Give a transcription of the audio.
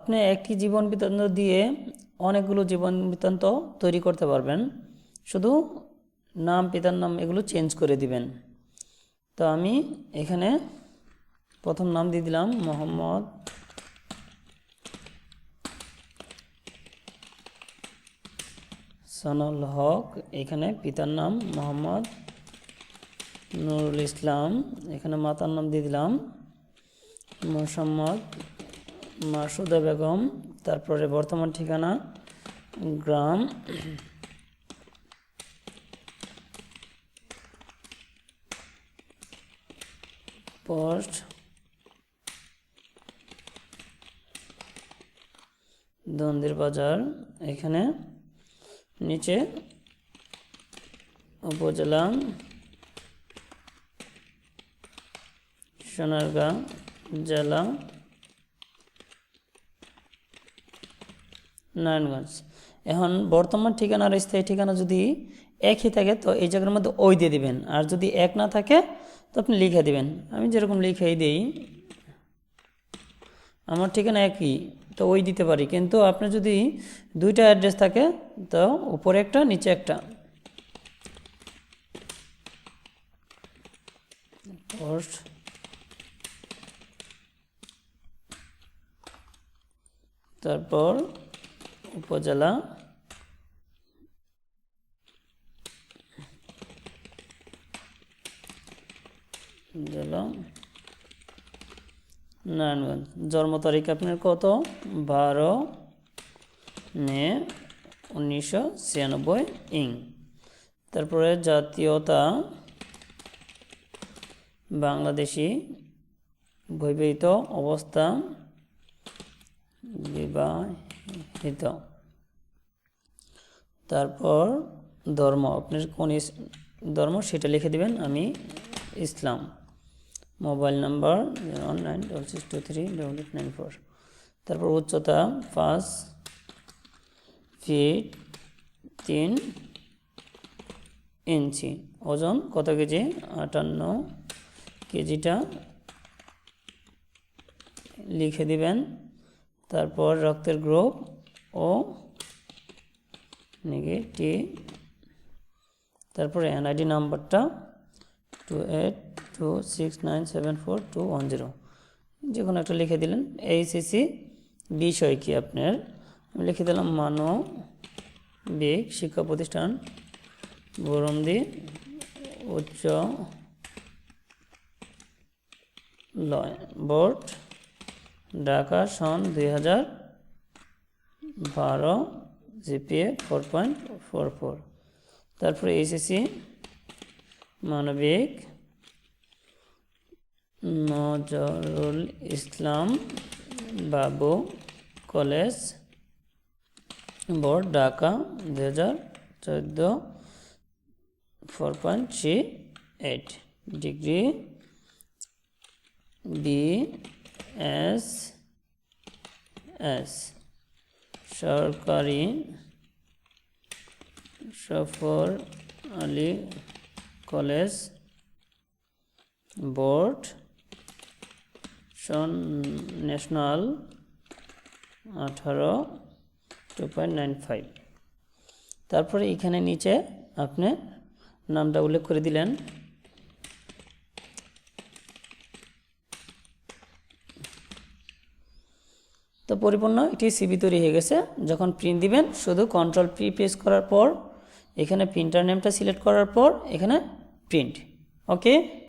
আপনি একটি জীবন বৃত্তান্ত দিয়ে অনেকগুলো জীবন বৃত্তান্ত তৈরি করতে পারবেন, শুধু নাম, পিতার নাম এগুলো চেঞ্জ করে দিবেন। তো আমি এখানে প্রথম নাম দিয়ে দিলাম মোহাম্মদ সানাউল হক, এখানে পিতার নাম মোহাম্মদ নুরুল ইসলাম, এখানে মাতার নাম দিয়ে দিলাম মোসাম্মদ মাসুদা বেগম, তারপরে বর্তমান ঠিকানা গ্রাম পোস্ট দন্দির বাজার, এখানে নিচে উপজেলা সোনারগাঁ, জেলা নারায়ণগঞ্জ। এখন বর্তমান ঠিকানা আর স্থায়ী ঠিকানা যদি একই থাকে তো এই জায়গার মধ্যে ওই দিয়ে দিবেন, আর যদি এক না থাকে তো আপনি লিখে দিবেন। আমি যেরকম লিখেই দিই, আমার ঠিকানা একই তো ওই দিতে পারি, কিন্তু আপনার যদি দুইটা অ্যাড্রেস থাকে তো উপরে একটা নিচে একটা। পোস্ট তারপর উপজেলা জেলা নারায়ণগঞ্জ। জন্ম তারিখ আপনার কত? 12 মে 1996 ইং। তারপরে জাতীয়তা বাংলাদেশি, বিবাহিত অবস্থা বিবাহিত। তারপর ধর্ম, আপনার কোন ধর্ম সেটা লিখে দিবেন, আমি ইসলাম। Mobile number 01966238894। তারপর উচ্চতা 5 ফিট 3 ইঞ্চি। ওজন কত কেজি? 58 কেজিটা লিখে দিবেন। তারপর রক্তের গ্রুপ ও নেগেটিভ। তারপরে এনআইডি নাম্বারটা 2826974210, যে কোনো একটা লিখে দিলেন। এইচএসসি বিষয় কি আপনার? আমি লিখে দিলাম মানবিক শিক্ষা প্রতিষ্ঠান বরমদি উচ্চ বোর্ড, ঢাকা, সন 2012, জিপিএ 4.44। তারপরে এইচএসসি মানবিক নজরুল ইসলাম বাবু college board, Dhaka 2014, 4.38। Degree BSS সরকারি সফর আলী কলেজ বোর্ড, সন ন্যাশনাল 18, 2.95। তারপরে এখানে নিচে আপনি নামটা উল্লেখ করে দিলেন। তো পরিপূর্ণ একটি সিভি তৈরি হয়ে গেছে। যখন প্রিন্ট দিবেন শুধু কন্ট্রোল পি প্রেস করার পর এখানে প্রিন্টার নেমটা সিলেক্ট করার পর এখানে প্রিন্ট। ওকে।